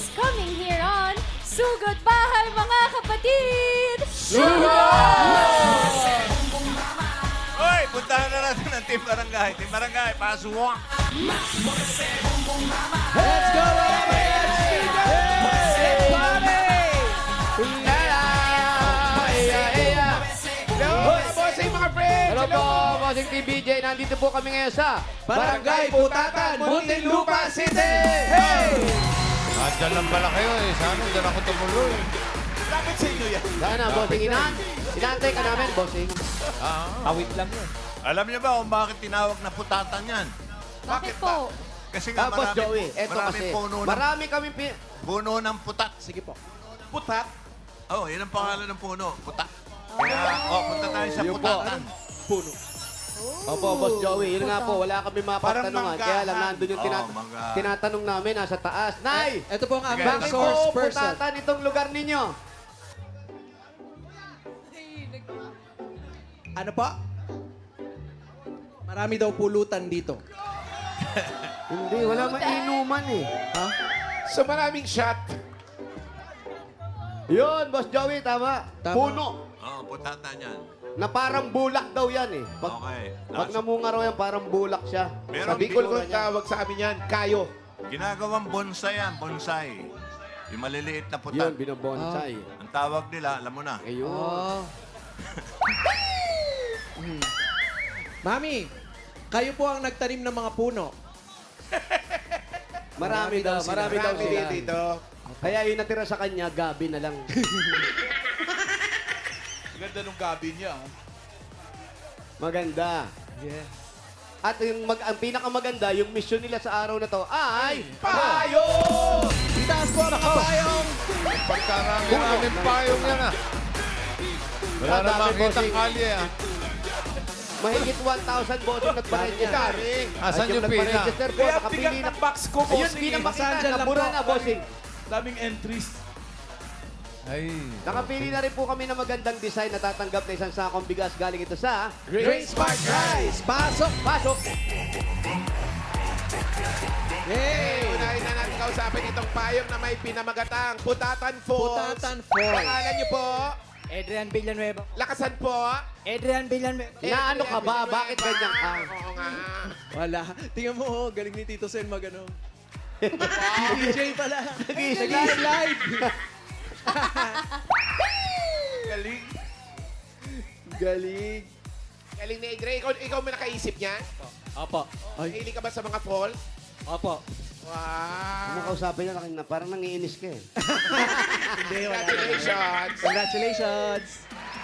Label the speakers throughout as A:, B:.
A: is coming here on Sugod Bahay mga kapatid!
B: Hoy, puntahan na natin ang Team Barangay. Team Barangay, pasok!
C: Let's go,
D: Hello po, Bossing TBJ. Nandito po kami ngayon sa
C: Barangay Putatan, Muntinlupa City! Hey!
E: Diyan lang pala kayo eh. Sana diyan ako tumuloy.
B: Lapit sa inyo yan.
D: Saan na, Bossing? Inaantay ka namin, Bossing.
C: Awit lang yun.
B: Alam niyo ba kung bakit tinawag na putatan yan?
A: Bakit po?
B: Kasi nga
D: Boss Joey, eto kasi. Marami kami
B: puno ng putat.
C: Sige po.
B: Putat? Oo, yan ang pangalan ng puno. Putat. Kaya, punta tayo sa
D: Yun po.
B: putatan.
C: Puno.
D: Opo, Boss Joey. Yun nga po, wala kami mapatanungan.
B: Parang
D: Kaya lang
B: manggahan.
D: nandun yung
B: manggahan.
D: tinatanong namin, nasa taas. Nay!
C: Ito po ang aming
D: Bakit
C: source
D: po
C: person.
D: putatan itong lugar ninyo?
C: Ano po? Marami daw pulutan dito.
D: Hindi, wala mainuman eh.
C: Ha?
F: So maraming shot.
D: Yun, Boss Joey, tama.
C: Tama.
D: Puno.
B: Oo, putatan yan.
D: Na parang bulak daw yan eh.
B: Okay.
D: Pag namunga raw yan, parang bulak siya.
B: Meron
D: Sa
F: Bicol ko
D: itsura niya.
F: tawag sa amin yan, kayo.
B: Ginagawang bonsai yan, bonsai. Yung maliliit na
D: Yun,
B: putat.
D: binobonsai.
B: Ang tawag nila, alam mo na.
D: Ayun.
C: Oh. Mami, kayo po ang nagtanim ng mga puno.
D: Marami daw sila.
F: Marami din dito.
D: Kaya yung natira sa kanya, gabi na lang.
F: Ganda nung gabi niya.
D: Maganda.
C: Yeah.
D: At ang pinakamaganda, yung mission nila sa araw na to ay...
F: Payo!
C: Itaas po ang kapayong!
E: Pagkarami namin payong yan ah. Wala na
D: Dami,
E: makita
D: bossing.
E: kalye ah.
D: Mahigit 1,000 boto nagpa-register.
E: Asan yung pina?
D: Nagpa-register po, nakapili na.
F: box ko,
D: Ayun, hindi na makita.
C: Saan dyan lang
D: Nabura
C: po?
D: na, bossing.
F: Daming entries.
E: Ay.
D: Nakapili na rin po kami ng magandang design na tatanggap na isang sakong bigas galing ito sa...
C: Great Smart Rice! Pasok!
D: Pasok!
C: Yay!
F: Unahin na natin kausapin itong payong na may pinamagatang Putatan Falls.
C: Putatan Falls.
F: Pangalan niyo po?
G: Adrian Villanueva.
F: Lakasan po?
G: Adrian Villanueva.
D: Na ano ka ba? Bakit ganyan ka?
F: Oo nga.
C: Wala. Tingnan mo, oh, galing ni Tito Sen magano. DJ pala. Nag-live.
F: Galing.
D: Galing.
F: Galing ni Adre. Ikaw mo nakaisip niyan?
C: Opo. Ay,
F: Mahilig ka ba sa mga fall?
C: opo.
D: Kung
F: Wow.
D: makausapin niya, parang nangiinis ka eh.
C: Hindi, wala.
F: Congratulations.
C: Congratulations.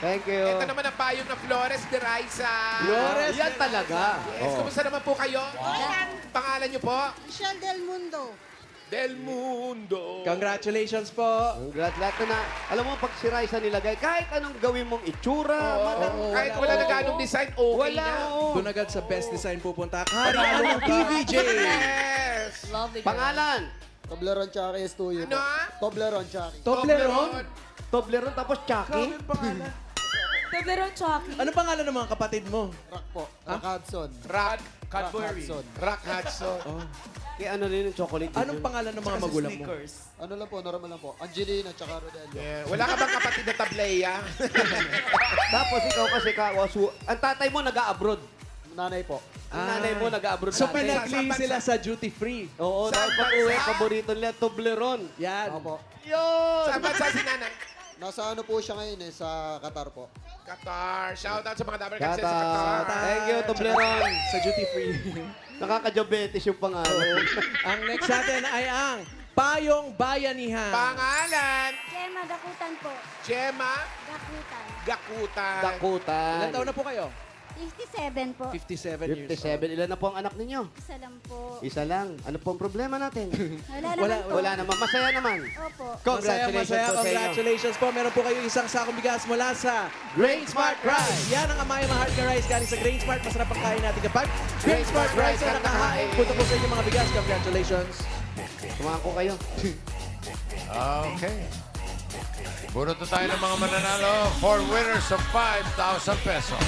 D: Thank you.
F: Ito naman ang payong na Flores de Raiza.
C: Flores.
D: Yan talaga.
F: Yes,
D: Oh.
F: kumusta naman po kayo? Pangalan niyo po?
H: Michelle Del Mundo.
F: Del Mundo.
C: Congratulations po.
D: Congrats lahat na. Alam mo, pag si Raisa nilagay, kahit anong gawin mong itsura,
F: Kahit wala na ganong design, okay
D: wala.
F: na.
D: oo.
C: Doon agad sa best design pupunta. Harian ng TVJ.
F: Yes.
A: Lovely girl.
D: Pangalan,
G: Toblerone Chucky Estudio
F: Ano?
G: Toblerone Chucky.
C: Toblerone.
D: Toblerone tapos Chucky.
A: Toblerone Chucky.
C: Anong pangalan ng mga kapatid mo?
G: Rock po. Rock Hudson.
F: Rock Cadbury.
G: Hudson.
F: Rock Hudson.
C: Oh.
D: Kaya ano rin yung chocolate.
C: Anong pangalan ng mga magulang mo?
G: Ano lang po, normal lang po. Angelina tsaka Rodelio.
F: Yeah. Wala ka bang kapatid na tableya?
D: Tapos ikaw kasi ang tatay mo nag-a-abroad.
G: Nanay po.
D: Ang nanay mo nag-a-abroad
C: So
D: dati.
C: pinagli sila sa duty free.
D: Oo,
F: Saan
D: dahil pag uwi,
F: bansa?
D: paborito nila, Toblerone.
C: Yan.
G: Opo.
D: Yun!
F: Saan bansa si nanay?
G: Nasa ano po siya ngayon eh, sa Qatar po.
F: Qatar. Shout out sa mga Dabber Cats sa
D: Kata.
F: Qatar.
D: Thank you, Toblerone.
C: Sa duty free.
D: Nakaka-diabetes yung pangalan.
C: Ang next natin ay ang Payong Bayanihan.
F: Pangalan,
H: Gemma Gakutan po.
F: Gemma
H: Gakutan.
F: Gakutan.
D: Dakutan.
C: Ilan taon na po kayo?
H: 57 po.
C: 57 years
D: 57. Ilan na po ang anak ninyo?
H: Isa lang po.
D: Isa lang. Ano po ang problema natin?
H: Wala
C: Wala-
H: naman po.
D: Wala naman. Masaya naman.
H: Opo.
C: Masaya,
D: Congratulations
C: masaya.
D: po sa inyo.
C: Congratulations po. Meron po kayo isang sakong bigas mula sa Grain Smart Rice. Yan ang Amaya Maharlika Rice galing sa Grain Smart. Masarap ang kain natin kapag Grain Smart Rice ang nakahain. Punta po sa inyo mga bigas. Congratulations.
D: Tumako kayo.
E: Okay. Bunot na tayo ng mga mananalo. 4 winners of 5,000 pesos.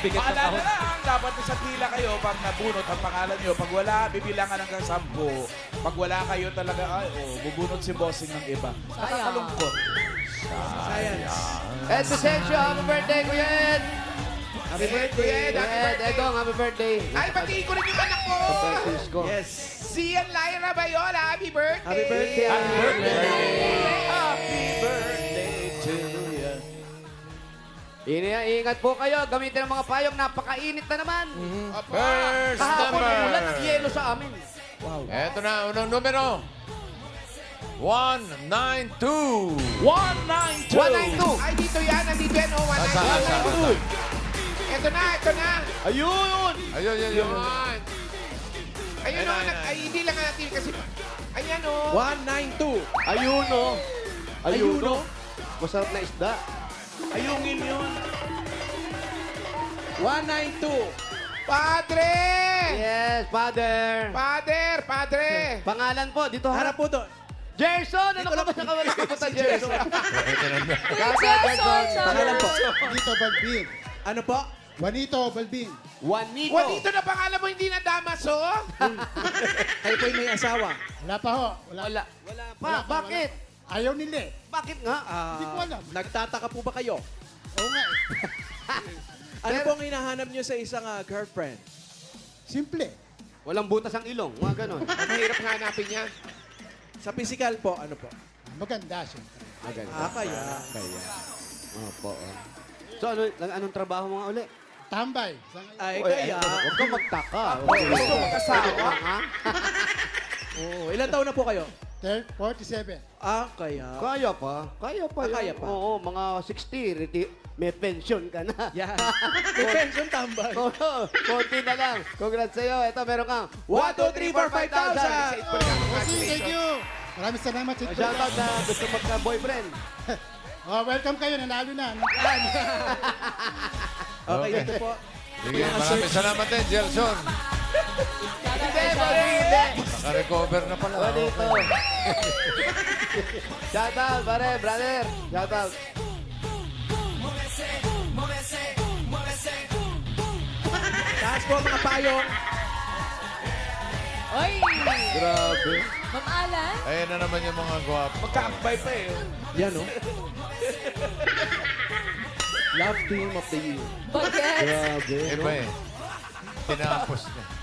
I: Paalala lang, dapat sa pila kayo pag nabunot ang pangalan nyo. Pag wala, bibilangan hanggang 10.
F: Pag wala kayo talaga, ay, bubunot si bossing ng iba. Nakakalungkot.
C: Science.
D: Ed Vicencio, happy birthday, Kuya Ed!
C: Happy birthday.
D: Kuya Ed, Edong, happy birthday.
F: Ay, batiin ko rin yung anak ko!
D: Birthdays ko.
C: Yes.
F: Si Lyra Bayola, happy birthday!
C: Happy birthday.
F: Happy birthday! Happy birthday to you.
D: Ingat po kayo, gamitin ang mga payong, napakainit na naman.
E: First
D: Kahapon,
E: number.
D: ulan at yelo sa amin.
E: Eto na, unang numero. 192.
F: 192!
D: 192.
F: Ay, dito yan, nandito yan, oh,
E: Asa.
F: 192. Ito na.
D: Ayun!
E: Ayun.
F: Yun. Ayun, oh, ay, hindi lang natin kasi, ayan, oh.
C: 192.
D: Ayun, oh. Ayun,
C: Ayun,
D: oh. Masarap na isda.
F: Ayungin yun.
C: 192.
F: Padre!
D: Yes, father.
F: Padre!
D: Pangalan po, dito
C: Harap po to.
D: Gerson! Ano ka ba sa kawala ka po Gerson?
A: Jason!
C: Pangalan po.
G: Juanito Balbin.
C: Ano po?
G: Juanito Balbin.
D: Juanito.
F: Juanito na pangalan mo, hindi na Damaso?
C: Kayo po'y may asawa.
G: Wala pa ho.
D: Wala pa. Bakit?
G: Ayaw nila eh.
D: Bakit nga?
G: Hindi ko alam.
C: Nagtataka po ba kayo?
G: Oo nga eh.
C: Ano po ang hinahanap nyo sa isang girlfriend?
G: Simple.
D: Walang butas ang ilong. Mga ganon.
F: Mahirap nga hanapin yan.
C: Sa physical po, ano po?
G: Maganda siyempre.
C: Ah, kaya.
D: Opo. So, anong trabaho mo nga uli?
G: Tambay. Sa ngayon.
C: Ay, kaya.
D: Huwag kang magtaka.
F: Gusto mo kasawa?
C: Oo. Ilan taon na po kayo?
G: 47.
C: Ah, kaya.
D: Kaya pa. Kaya pa.
C: Kaya
D: yun.
C: pa.
D: Oo, mga 60. May pension ka na.
C: Yan. May pension tambay.
D: Oo, konti na lang. Congrats sa'yo. Ito, meron kang
C: 1, 2, 3, 4, 5,000.
G: Bossing, thank you. Maraming salamat.
D: Shoutout na gusto magka-boyfriend.
G: Welcome kayo. Nanalo na.
C: Okay, ito po.
E: Sige, maraming salamat din, Gelson.
D: Hindi.
E: Naka-recover na pala.
D: O, dito. Shoutout, pare, brother. Shoutout.
C: Taas po mga payong.
A: Oy!
D: Grabe.
A: Ma'am Alan?
E: Ayan na naman yung mga gwapo.
F: Magkaakbay pa eh.
C: Yan, oh. Love team of the year.
A: Bagets!
E: Iba eh.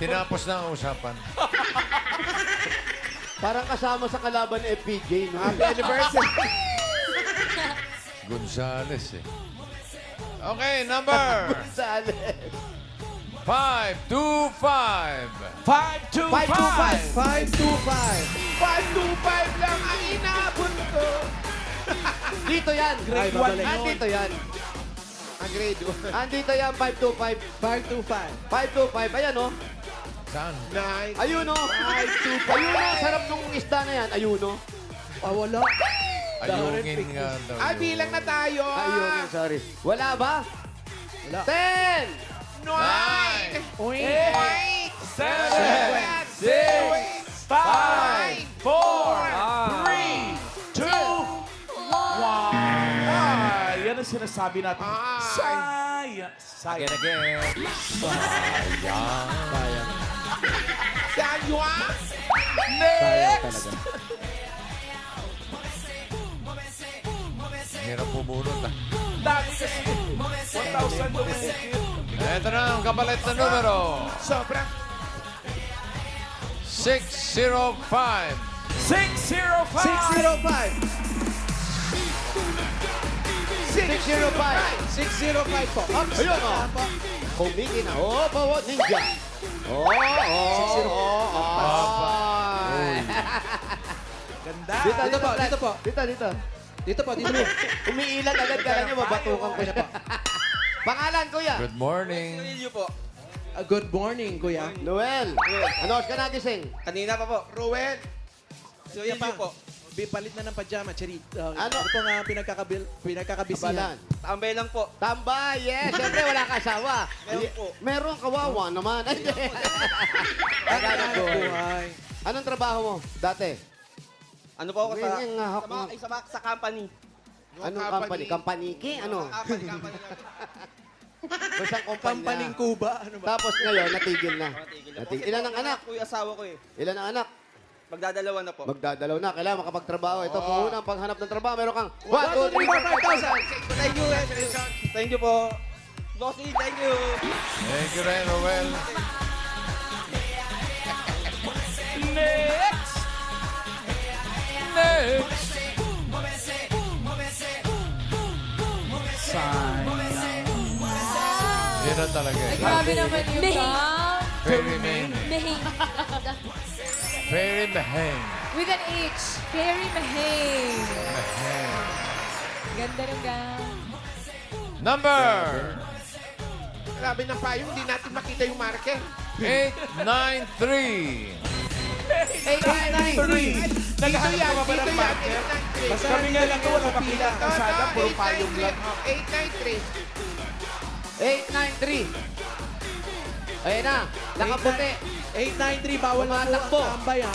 E: Tinapos na ang usapan.
D: Parang kasama sa kalaban ni FPJ, no?
F: Happy anniversary.
E: Gonzales eh. Okay, number
D: Sales.
E: 525.
F: 525.
C: 525.
F: 525 lang ang inabot ko.
D: Dito yan.
C: Ay, babalik.
D: Andito yan.
F: Ang grade 1.
D: Andito yan, 525.
C: 525.
D: 525. Ayan, oh.
E: Saan?
F: 9.
D: Ayun, oh. 525. Ayun, oh. Sarap nung isda na yan. Ayun, oh.
C: Ah, wala.
E: Ayungin nga daw.
F: Ay, bilang na tayo.
D: Ayun, sorry. Wala ba?
C: Wala.
D: 10!
F: 9.
C: Uy.
F: 8. 7. 6. 5. 4. 3. 2. 1.
J: Yan ang sinasabi natin. Sayang. Sayang.
E: Again. Sayang.
F: Danywa.
C: Next!
E: Hirap pumunot ah.
J: Dami kasi. 1,000 dumikit.
E: Ito na ang kapalit na numero.
F: Sobrang.
E: 605.
J: 605.
D: 605.
C: 605 po. Ups.
D: Ayun, oh. Kumiki na. Oh, bawa ninja. Oh, oh, oh.
J: Ganda.
C: Dito po, dito po.
D: Dito.
C: Dito po, dito po.
D: Umiilan agad ka lang niya, babatukan ko siya. Pangalan, kuya?
E: Good morning.
C: Good morning, kuya.
D: Noel. Ano oras ka nagising?
J: Kanina pa po.
F: Ruel.
C: Kuya pa. Palit na ng pajama, Cherit.
D: Ano?
C: Ano po nga pinagkakabisihan?
D: Kabalan.
J: Tambay lang po.
D: Tambay, yes. Siyempre, wala ka asawa.
J: Meron po.
D: Meron, kawawa naman. Ay, hindi.
C: Ano buhay?
D: Anong trabaho mo dati?
J: Ano po ako sa...
D: Ngayon, hawak mo.
J: Sa company.
D: Anong company? Kampaniki? Ano?
J: Company.
D: Basang kumpanya.
C: Pampaning Cuba? Ano ba?
D: Tapos ngayon, natigil na.
J: Natigil na po.
D: Natigil. Ilan ang anak?
J: Kuya asawa ko eh.
D: Ilan ang anak?
I: Magdadalawa na po.
D: Magdadalaw na. Kailangan makapagtrabaho. Ito po unang paghanap ng trabaho. Meron kang 1, 2, 3, 4, 5,000.
I: Thank you, Thank you po. Bossy, thank you.
E: Thank you rin, Roel.
J: Next! Next!
E: Yun na talaga.
A: Ay, grabe naman yung count.
E: Very Mahing.
A: Mahing.
E: Very Mahing.
A: With an H. Very mahing.
E: Mahing.
A: Ganda ng gown.
E: Number
F: Grabe ng payong, hindi natin makita yung marker.
E: 893.
F: 893. Dito yan, dito yan.
J: Kami nga lang wala makita ang kasada, puro payong lang.
F: 893.
D: 893. Ayan na. Nakaputi.
C: 893, bawal na po ang
D: Tumatakbo.
C: tambay, ha?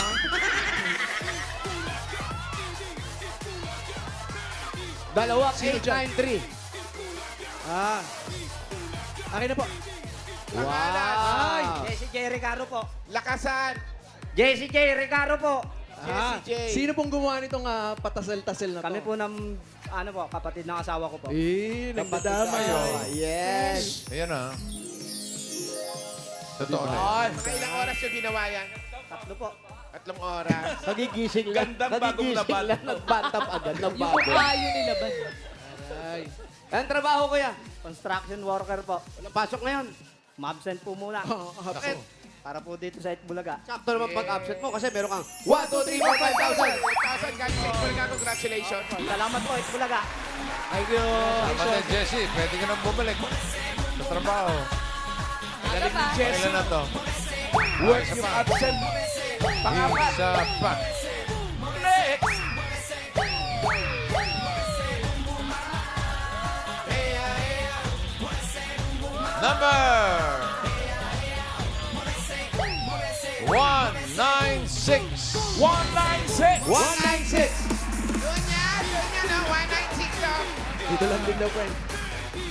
D: Dalawa,
C: Sino dyan?
D: 893.
C: Ah. Akin na po.
D: Wow.
I: Jesse J. Recaro po.
F: Lakasan.
I: Jesse J. Recaro po.
C: Ah.
F: J.
C: Sino pong gumawa nitong patasel-tasel na to?
I: Kami po ng, ano po, kapatid ng asawa ko po.
C: Nagdadamay, oh.
D: Yes.
E: Ayan na. Totoo na.
F: Mga ilang oras yung ginawa yan?
I: 3 po.
F: 3 oras.
D: Nagigising lang.
J: Gandang bagong
D: Nagigising
J: laban.
D: lang. Nagbatap agad ng
A: Yung
D: bago.
A: payo nila ba?
C: Ay.
D: Ang trabaho ko yan.
I: Construction worker po.
D: Walang pasok ngayon.
I: Ma-absent po muna.
D: Bakit?
I: Para po dito sa Itbulaga.
D: Sakto naman pag-absent mo kasi meron kang 1, 2, 3, 4, 5,000.
F: 1,000 galing sa Itbulaga. Congratulations.
I: Salamat po, Itbulaga.
D: Thank you.
E: Tama na, Jesse. Pwede ka nang bumalik sa trabaho.
A: Ano pa?
E: Kailan na to?
J: Work
E: Isa
J: yung
E: pa.
J: absent. Pangapat.
E: Isa pa.
J: Next!
E: Number 196.
J: 196!
C: 196.
F: Yun yan, oh. 196 oh.
C: Dito lang din daw, friend.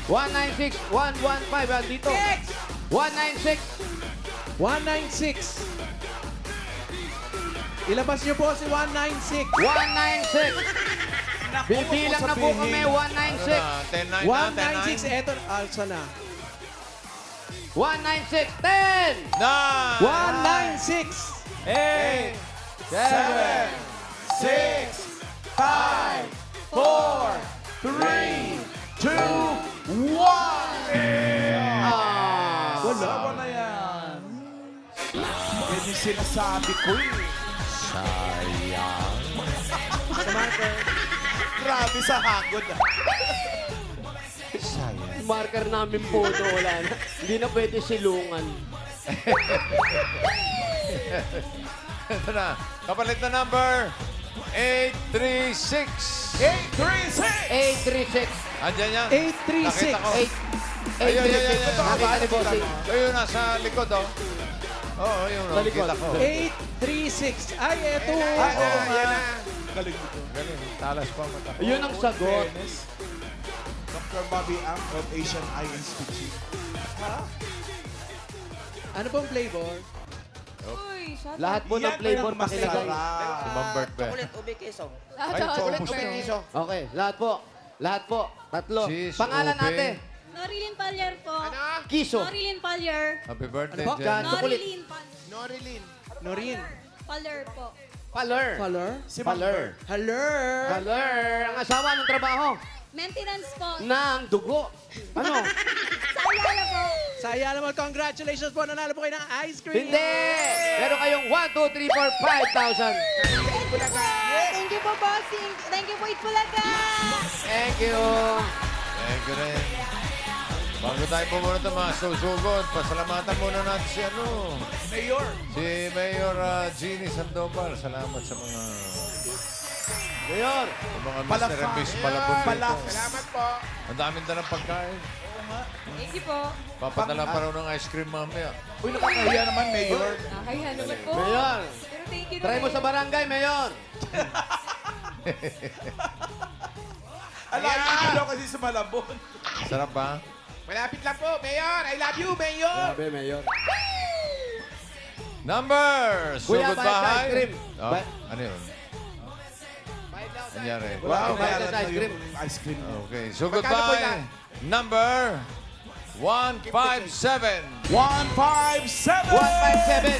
D: 196, 115. Dito. 196.
C: 196. Ilabas niyo po si 196.
D: 196. Bibilang na po kami. 196.
E: 10-9 na,
C: 196. Eto, alsa na.
D: 196. 10.
E: 9.
C: 196.
J: 8, 7, 6, 5, 4, 3, 2, 1!
D: Wala.
J: Sawa na yan. Yan yung sinasabi ko eh.
E: Sayang.
J: Grabe sa hagod ah.
D: Marker namin po no, wala na. Hindi na pwede silungan.
E: Ito na. Kapalit na number 836.
J: 836!
D: 836.
E: Andyan yan.
C: 836.
E: Nakita ko.
D: 8.
E: Ayun, ayun, ayun, ayun.
D: Nakita ni Bossing.
E: Ayun, nasa likod, oh. Oo, yun,
D: Sa
E: oh.
D: likod.
E: Kita ko.
C: 836. Ay, eto.
F: Yan na, yan na.
J: Galing dito.
E: Galing. Talas pa mata.
D: Yun ang sagot.
J: Fairness. Dr. Bobby Ang of Asian Eye Institute.
C: Ano pong flavor?
A: Uy, shut
D: Lahat
A: up.
D: po ng flavor pakilagay.
E: Si Ma'am Bert ba?
I: Ube queso.
A: Lahat
E: Ay,
A: ako.
E: chocolate
F: Ulit ulit piso.
D: Okay, lahat po. Lahat po. Tatlo.
E: Cheese,
D: Pangalan
E: ube.
D: ate.
H: Norilyn Palyer po.
F: Ano?
D: Kiso.
H: Norilyn Palyer.
E: Happy birthday,
C: Ano po?
E: Jen.
D: Chocolate.
H: Norilyn
F: Norilyn.
C: Norin.
H: Palyer po.
D: Paler.
C: Color?
J: Si
D: Paler.
C: Hello.
D: Paler. Ang asawa ng trabaho.
H: Maintenance po.
D: Ng dugo. Ano?
H: Sa Ayala po.
C: Saya naman, congratulations po. Nanalo po kayo ng ice cream.
D: Hindi! Meron kayong 1, 2, 3, 4, 5,000.
H: Thank you po, bossing. Thank you po, Itbulaga.
D: Thank you.
E: Thank you rin. Bago tayo pumunta ito, mga susugod, pasalamatan muna natin si
J: Mayor.
E: si Mayor Jeannie Sandoval. Salamat sa mga
D: Mayor.
E: Mr. and Miss Malabon dito.
F: Salamat po.
E: Ang daming dalang pagkain.
A: Thank you po.
E: Papadala pa raw ng ice cream mamaya.
J: Uy, nakakahiya naman, Mayor.
A: Nakakaya naman po.
D: Mayor.
A: Pero thank you
D: Try mo sa barangay, Mayor.
J: Alayin ko daw kasi sa Malabon.
E: Sarap ba?
F: Malapit lang po, Mayor. I love you, Mayor.
D: Grabe, Mayor.
E: Number!
D: Kuya,
E: Sugod
D: bayad sa
E: bahay.
D: ice cream.
E: Oh,
D: Ba-
E: ano yun? Anyari.
D: Wow, bayad na sa ice cream.
J: Ice cream.
E: Okay, sugod
F: Magkano po
E: bahay.
F: yan?
E: Number 157.
J: 157!
D: 157.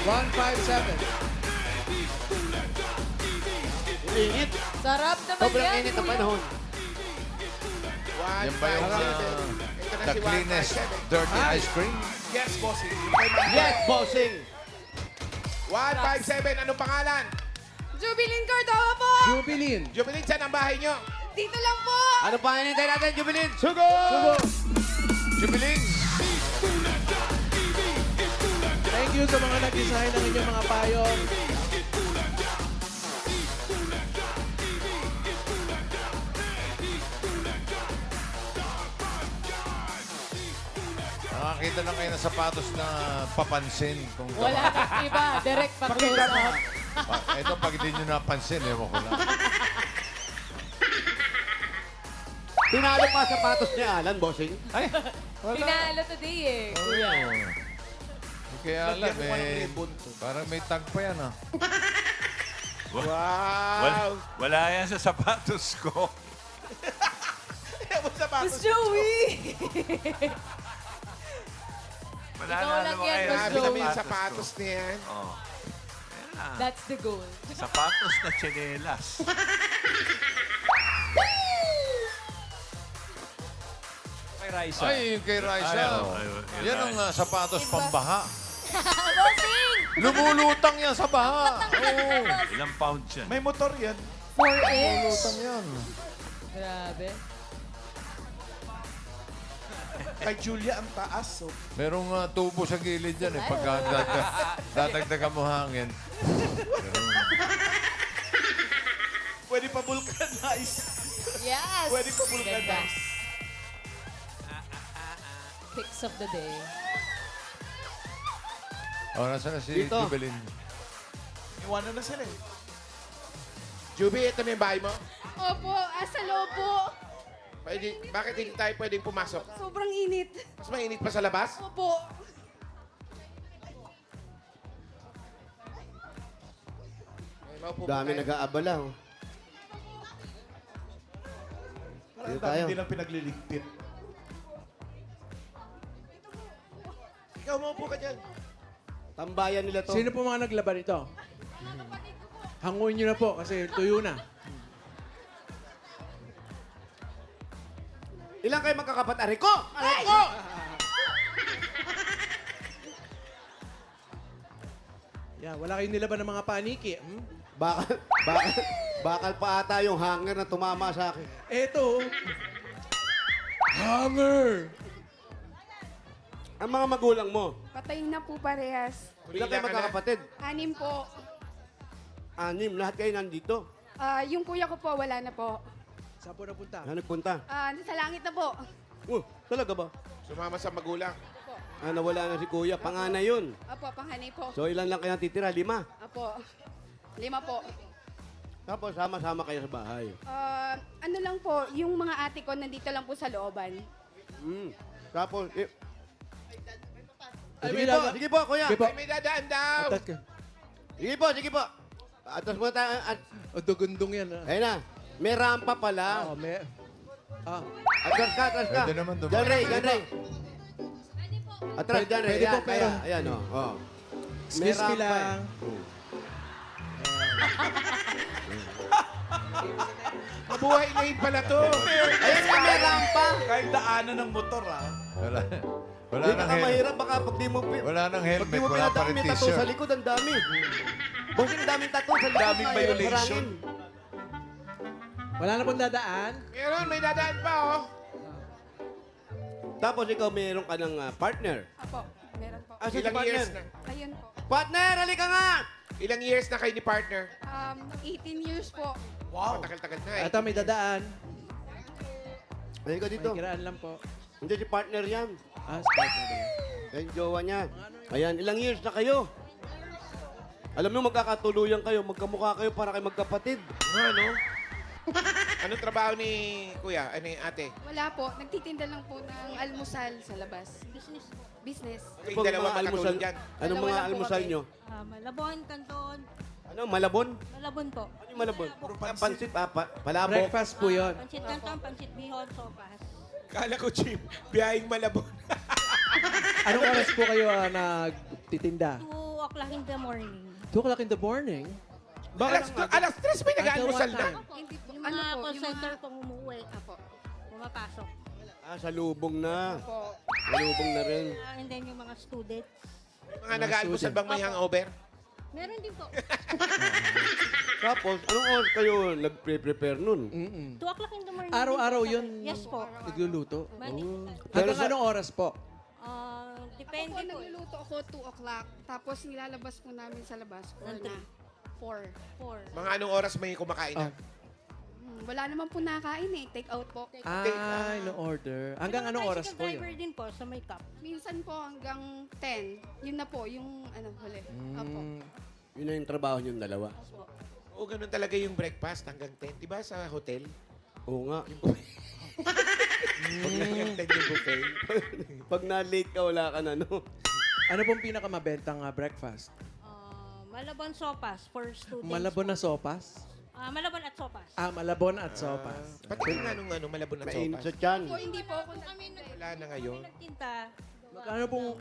C: 157.
D: Init.
A: Sarap naman
D: Sobrang
A: yan.
D: init ang
A: kuya.
D: panahon.
E: Yan ba yung
F: Ito na
E: the
F: si
E: cleanest
F: 157.
E: dirty ice cream?
J: Yes, bossing.
D: Yes, bossing.
F: 157, anong pangalan?
A: Jubilin Cordova po!
C: Jubilin.
F: Jubilin, saan ang bahay nyo?
A: Dito lang po!
D: Ano pa hinintay natin, Jubilin? Sugod!
E: Jubiling!
C: Thank you sa mga nag-design ng inyong mga payong.
E: Nakakita lang kayo ng sapatos na papansin. Kung
A: Wala nang iba. Direct pa close up.
E: Ito, pag hindi nyo napansin, ewan ko lang.
D: Tinalo pa sapatos ni Alan, bossing.
E: Ay, wala.
A: Pinalo today eh, kuya.
E: Hindi kaya alam eh. Parang may tag pa yan ah.
F: Wow!
B: Wala yan sa sapatos ko.
A: Mas Joey!
B: Wala
A: Ikaw
B: na
A: lang
B: naman
A: yan,
B: kayo
A: Mas
B: sa
F: Grabe naman yung
B: sapatos
F: sapatos
B: ko.
F: niyan.
B: Oh.
A: That's the goal.
B: Sapatos na tsinelas.
J: Kay Raisa.
E: Ay, yung kay Raisa. Yan ang sapatos pambaha.
A: Bossing!
E: Lumulutang yan sa baha. Oo.
B: Ilang pound yan?
J: May motor yan.
A: 4-inch.
E: Lumulutang yan.
A: Grabe.
J: Kay Julia ang taas. So.
E: Merong tubo sa gilid yan eh. Pagka dadagdagan mo hangin.
J: Pwede pa vulcanize.
A: Yes!
J: Pwede pa vulcanize.
A: Ganda. Picks of the day.
E: Oh, nasa na si
D: Dito.
E: Jubilin?
J: Iwanan na sila eh.
F: Jubi, ito na yung bahay mo?
H: Opo, asa loob po.
F: Pwede, bakit hindi tayo pwedeng pumasok?
H: Sobrang init.
F: Mas mainit pa sa labas?
H: Opo.
F: Ay, maupo po
D: Dami
F: tayo.
D: nag-aabala. Oh.
J: Parang
D: Dito
J: dami
D: tayo.
J: din ang pinagliligpit.
F: Ikaw, maupo ka dyan.
D: Tambayan nila to.
C: Sino po mga naglaban ito? Hanguin nyo na po kasi tuyo na.
D: Ilan kayo magkakapat? Ariko! Ariko!
C: Yeah, wala kayong nilaban ng mga paniki. Hmm?
D: Bakal pa ata yung hanger na tumama sa akin.
C: Eto. Hanger!
D: Ang mga magulang mo,
H: Patay na po parehas.
D: ilan kayo magkakapatid?
H: 6 po.
D: 6, lahat kayo nandito.
H: Yung kuya ko po, wala na po.
C: Saan po napunta?
D: Saan nagpunta?
H: Nasa langit na po.
D: Talaga ba?
F: Sumama sa magulang.
D: Nawala na si kuya. Panganay yun.
H: Apo, panganay po.
D: So, ilan lang kayo titira? 5.
H: Apo. 5 po.
D: Tapos, sama-sama kayo sa bahay.
H: Ano lang po, yung mga ate ko nandito lang po sa looban.
D: Tapos,
C: Ay,
D: sige
C: may
D: po,
C: laga-
D: sige po, kuya.
C: Sige po.
F: Ay, may dadaan daw.
C: Atat ka.
D: Sige po, sige po. Atas muna tayo.
C: O, dugundong yan. Ah.
D: Ayun na. May rampa pala.
C: Oh, may... Ah.
D: Atras ka, atras ka.
E: Pwede naman dumaan.
D: John Ray, John Ray. Atras,
C: Pwede-
D: John Ray.
C: pwede po,
D: Ayan,
C: pero-
D: kaya. Ayan, o. Oh.
C: Excuse me lang.
F: Mabuhay lane pala to.
D: Ayan ka, may rampa.
J: Kahit daanan ng motor ah.
E: Wala. Wala
D: Hindi
E: nang
D: ka
E: helmet.
D: mahirap. Baka pag di mo...
E: Wala nang
D: Pag di
E: helmet.
D: mo
E: Wala pa
D: pinadaan,
E: rin
D: may tattoo sa
E: t-shirt.
D: likod. Ang dami. Bossing, ang daming tattoo sa likod.
J: Daming
D: na
J: violation.
D: harangin.
C: Wala na pong dadaan.
F: Meron, may dadaan pa, oh.
D: Tapos ikaw meron ka ng partner.
H: Apo, meron po.
D: Asa si
F: Ilang
D: partner?
F: years na?
H: Ayun po.
D: Partner, halika nga!
F: Ilang years na kayo ni partner?
H: 18 years po.
F: Wow. Matagal-tagal na eh.
C: Ito, may dadaan.
D: Halika dito.
C: May kiraan lang po.
D: Hindi si partner yan.
C: Ah, start na ba yan?
D: Yung jowa niya. Ayan, ilang years na kayo? Alam mo, magkakatuluyan kayo, magkamukha kayo para kayo magkapatid.
F: Ano? Anong trabaho ni Kuya? Ano yung ate?
H: Wala po. Nagtitinda lang po ng almusal sa labas. Business. Business.
F: Kayong dalawa makatulong dyan.
D: Anong mga almusal nyo?
A: Malabon, kanton.
D: Ano, malabon?
A: Malabon po.
D: Ano yung malabon? Pansit, palabok.
C: Breakfast po yun.
A: Pansit kanton, pansit bihon, sopas.
F: Kala ko, Chip, biyahing Malabon.
C: Anong oras po kayo nagtitinda?
A: 2 o'clock in the morning.
C: 2 o'clock in the morning?
F: alas 3 may nag-aalmusal na.
H: Hindi po.
A: Yung mga call center kung umuwi. Apo. Pumapasok.
D: Sa lubong na.
H: Po.
D: Malubong na rin.
A: And then yung mga students.
F: Mga nag-aalmusal bang may hangover?
A: Meron din po.
D: Tapos, anong oras kayo nagpre-prepare nun?
A: 2 o'clock in the morning.
C: Araw-araw yun
A: Yes po.
C: nagluluto?
A: Monday to Sunday.
C: Hanggang anong oras po?
A: Depende
H: Ako po,
A: po.
H: nagluluto ako 2 o'clock. Tapos nilalabas po namin sa labas. 4 na. 4.
A: 4.
F: Mga anong oras may kumakain na?
H: Wala naman po nakain eh. Take out po.
C: Ay, no order. Hanggang anong oras po
A: driver
C: yun?
A: din po sa may cup.
H: Minsan po hanggang 10. Yun na po, yung huli. Apo.
D: Yun na yung trabaho niyong dalawa.
F: Oo, ganun talaga yung breakfast hanggang 10. Diba sa hotel?
D: Oo nga.
F: Hanggang 10 yung buffet.
D: Pag na-late ka, wala ka na, no?
C: Ano pong pinakamabentang breakfast?
A: Malabon sopas for students.
C: Malabon na sopas?
A: Malabon at sopas.
C: Malabon at sopas.
F: Pati nga nung Malabon at
D: Mainit sa
F: sopas.
D: tiyan.
H: Po, hindi po ako
F: Wala na ngayon.
A: Nagtinta,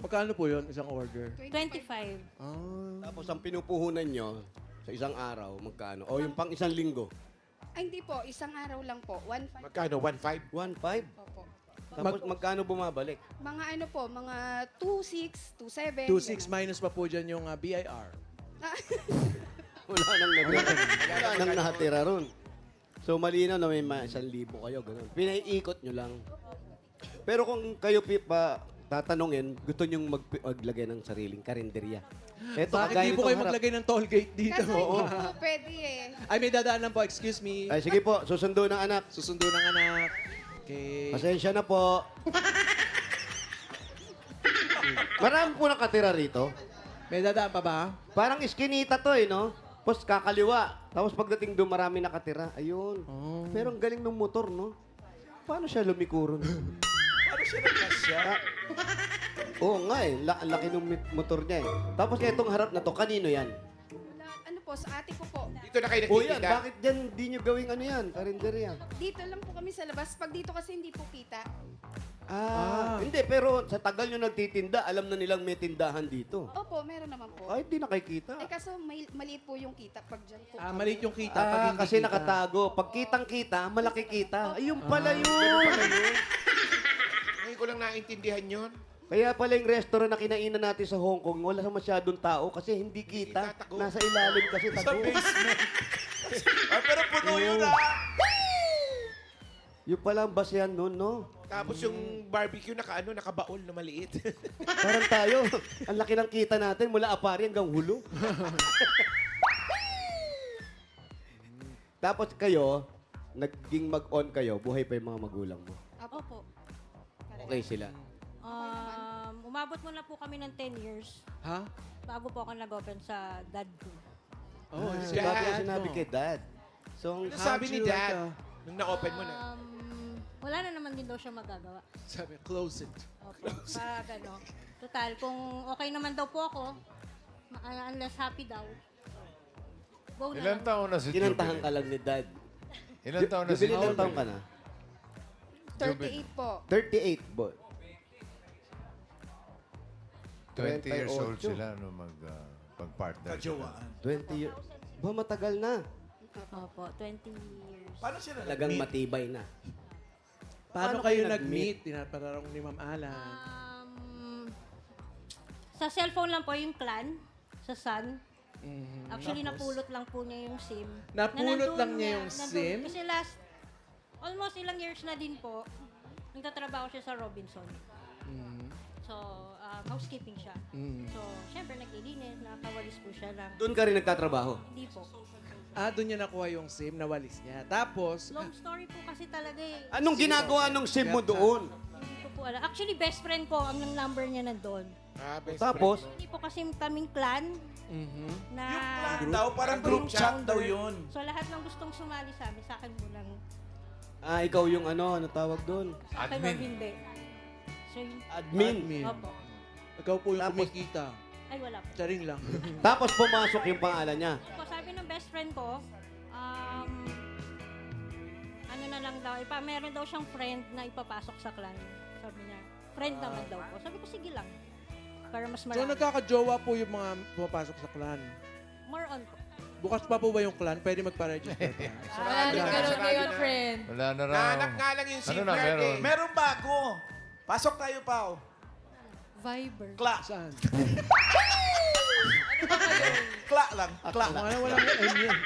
C: Magkano po yun, isang order?
A: 25.
D: Tapos ang pinupuhunan nyo sa isang araw, magkano? O yung pang isang linggo?
H: Ay, hindi po. Isang araw lang po. 1.5
F: Magkano? 1.5?
D: 1.5.
H: po.
D: Tapos magkano bumabalik?
H: Mga ano po, mga 2.6, 2.7.
C: 2.6 minus pa po dyan yung BIR.
D: Wala nang natira. Wala nang natira ron. So malinaw na may 1,000 kayo, ganun. Pinaiikot nyo lang. Pero kung kayo pa tatanungin, gusto nyong maglagay ng sariling karinderya. Eto,
C: Bakit
D: kagaya
C: di po
D: nitong
C: kayo
D: harap.
C: maglagay ng toll gate dito?
H: Kasi hindi po pwede eh.
C: Ay, may dadaanan po. Excuse me.
D: Ay, sige po, susundo ng anak.
C: Susundo ng anak. Okay.
D: Pasensya na po. Marami po nakatira rito.
C: May dadaan pa ba?
D: Parang iskinita to eh, no? Tapos kakaliwa. Tapos pagdating doon, marami nakatira. Ayun.
C: Oh.
D: Pero ang galing ng motor, no? Paano siya lumikuron?
F: Paano siya nagkasya?
D: Oo nga eh. Ang laki ng motor niya eh. Tapos itong harap na to, kanino yan?
H: Wala, ano po, sa ate ko po.
F: Dito na kayo
D: O yan,
F: nagtitinda.
D: bakit dyan di nyo gawing ano yan? Karinderya.
H: Dito lang po kami sa labas. Pag dito kasi hindi po kita.
D: Hindi, pero sa tagal nyo nagtitinda, alam na nilang may tindahan dito.
H: Opo, meron naman po.
D: Ay, di nakikita.
H: Eh kaso maliit po yung kita pag dyan po.
C: Maliit yung kita. Pag hindi
D: Kasi
C: kita.
D: nakatago. Pag kitang-kita, malaki kita. Ayun pala yun.
F: Ngayon ko lang naintindihan yun.
D: Kaya pala yung restaurant na kinainan natin sa Hong Kong, wala masyadong tao kasi hindi kita.
F: kita, tago.
D: Nasa ilalim kasi
B: Sa
D: tago.
B: basement. Pero puno yun
D: Yung pala ang basehan nun, no?
F: Tapos yung barbecue nakabaol na maliit.
D: Parang tayo. Ang laki ng kita natin mula apari hanggang hulo. Tapos kayo, naging mag-on kayo, buhay pa yung mga magulang mo.
A: Opo.
D: Okay sila.
A: Umabot muna po kami ng 10 years
C: Ha?
A: bago po ako nag-open sa dad ko.
C: Oh,
D: Si Papa yung sinabi kay Dad. So,
F: Ano sabi ni
C: you like
F: Dad? Nung na-open mo na.
A: Wala na naman din daw siya magagawa.
C: Sabi, close it.
A: Opo. Para gano. Total, kung okay naman daw po ako, unless happy daw, go na
E: Ilan
A: lang.
E: taon na si
D: kinantahan ka
E: Jubilee?
D: lang ni Dad.
E: Ilan taon na si
D: Jubilee, ilang taon ka
E: Jubilee?
D: na?
H: 38 po.
D: 38, boy.
E: 20 years old
D: 28.
E: sila no pag-partner.
B: Kajawaan.
D: 20 years. Ba, matagal na.
A: Opo, 20 years.
B: Paano sila
D: Talagang
B: nag-meet?
D: matibay na.
C: Paano
D: Paano
C: kayo
D: kayo
C: nag-meet? Tinatanong ni Ma'am Alan.
A: Sa cellphone lang po yung clan, sa Sun. Actually, napulot lang po niya yung SIM.
C: Napulot
A: Na
C: lang niya yung
A: nandun-
C: SIM?
A: Kasi almost ilang years na din po, nagtatrabaho siya sa Robinson. So, housekeeping siya. So, syempre, naglilinis, nakakawalis po siya ng...
D: Doon ka rin nagtatrabaho.
A: Hindi po.
C: Doon niya nakuha yung SIM, nawalis niya. Tapos,
A: Long story po kasi talaga eh.
D: Anong ginagawa nung SIM mo doon?
A: Hindi ko po alam. Actually, best friend ko ang number niya nandun.
F: Best
D: Tapos,
A: Hindi po kasi kaming clan. Na
J: Yung clan daw, parang group
A: yung
J: chat daw
A: founder.
J: yun.
A: So lahat ng gustong sumali sa amin, sa akin mo lang.
D: Ikaw yung ano tawag doon?
A: Sa akin
E: Admin.
A: o hindi. So,
D: Admin.
A: Opo.
C: Ikaw po yung
D: Tapos-
C: kumikita.
A: Ay, wala po.
C: Charing lang.
D: Tapos pumasok yung pangalan niya.
A: So, sabi ng best friend ko, ano na lang daw, meron daw siyang friend na ipapasok sa clan. Sabi niya, friend naman daw po. Sabi ko, sige lang. Para mas
C: So
A: marami.
C: nagkakajowa po yung mga pumapasok sa clan.
A: More on po.
C: Bukas pa po ba yung clan? Pwede magpa-register pa.
F: Wala na ganun ngayon, friend.
E: Wala na raw.
F: Nahanap nga lang yung
E: Ano
F: SIM
E: na,
F: card
E: meron?
F: eh.
J: Meron bago. Pasok tayo pa.
A: Viber.
J: Kla.
C: Saan?
J: Kla lang. Kla.
C: Walang M yun.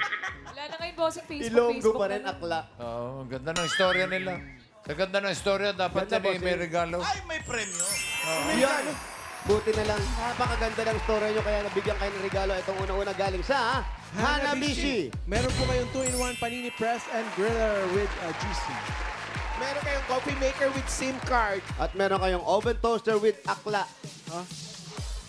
F: Wala na ngayon boss sa Facebook.
D: Ilonggo pa rin akla.
E: Oo, ang ganda ng istorya nila. Sa ganda ng istorya, dapat
D: Ganda,
E: yan eh, may
D: boss,
E: regalo.
J: Ay, may premyo.
D: Yan. Buti na lang. Napakaganda ng story nyo kaya nabigyan kayo ng regalo. Itong una-una galing sa Hanabishi.
C: Meron po kayong 2-in-1 Panini Press and Griller with GC.
F: Meron kayong coffee maker with SIM card.
D: At meron kayong oven toaster with akla.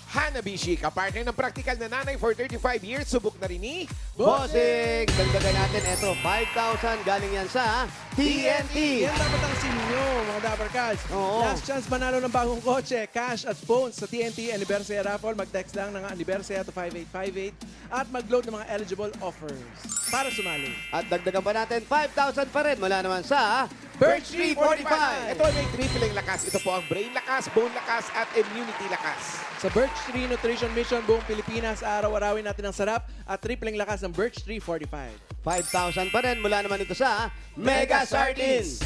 F: Hanabishi, kapartner ng practical na nanay for 35 years. Subok na rin ni
D: Bossing! Dagdagan natin ito. 5,000 galing yan sa TNT.
C: Yan dapat ang sinyo, mga Dapper Cats.
D: Oo.
C: Last chance manalo ng bagong kotse, cash at phones sa TNT Anniversary Raffle. Mag-text lang ng Anniversary to 5858 at mag-load ng mga eligible offers para sumali.
D: At dagdagan pa natin 5,000 pa rin mula naman sa
C: Birch
D: Birch
C: Tree
D: 45.
F: Ito ay may triple lakas. Ito po ang brain lakas, bone lakas, at immunity lakas.
C: Sa Birch Tree Nutrition Mission, buong Pilipinas, araw-arawin natin ang sarap at tripleng lakas ng Birch Tree 45.
D: 5,000 pa rin mula naman ito sa Mega Sardines.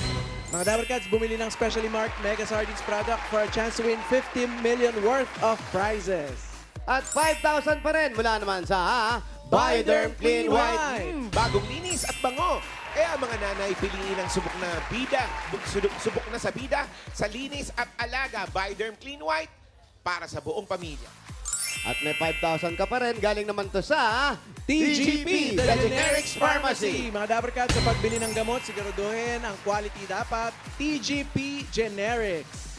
C: Mga Dapper Cats, bumili ng specially marked Mega Sardines product for a chance to win 50 million worth of prizes.
D: At 5,000 pa rin mula naman sa Bioderm Clean White.
F: Bagong linis at bango. Kaya mga nanay, piliin ang subok na bida. Subok na sa bida, sa linis at alaga. Bioderm Clean White para sa buong pamilya.
D: At may 5,000 ka pa rin. Galing naman to sa
C: TGP,
D: The Generics Pharmacy.
C: Mga Dapper Cats, sa pagbili ng gamot, siguraduhin ang quality dapat. TGP Generics.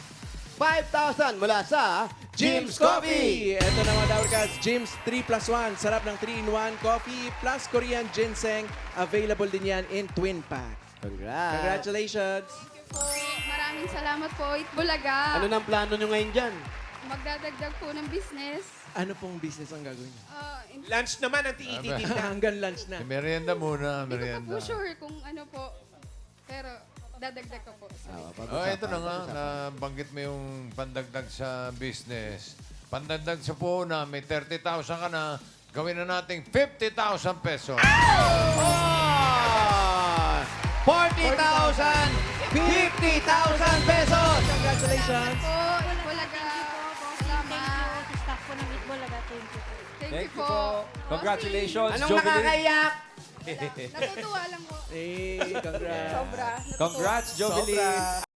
D: 5,000 mula sa Jim's Coffee.
C: Ito na mga Dapper Cats, Jim's 3+1. Sarap ng 3-in-1 coffee plus Korean ginseng. Available din yan in twin pack.
D: Congrats.
C: Congratulations.
H: Po, maraming salamat po, Itbulaga.
D: Ano nang plano nyo ngayon dyan?
H: Magdadagdag po ng business.
C: Ano pong business ang gagawin niyo?
F: Lunch naman ang tiititinda.
C: Hanggang lunch na.
E: Merienda muna,
H: Hindi ko pa
E: merienda.
H: po sure kung ano po. Pero dadagdag ko po.
E: Oh, ito na nga, nabanggit mo yung pandagdag sa business. Pandagdag sa puhunan, may 30,000 ka na, gawin na nating 50,000 pesos.
D: 40,000! 50,000 pesos!
C: Congratulations.
H: Po, Itbulaga. Salamat.
A: Sa staff po ng Itbulaga, thank you po.
H: Thank you po.
I: Congratulations,
D: Anong
I: Jovelyn.
D: nakakaiyak?
H: Natutuwa lang po.
C: Eh, congrats.
H: Sobra. Natutuwa.
I: Congrats, Jovelyn.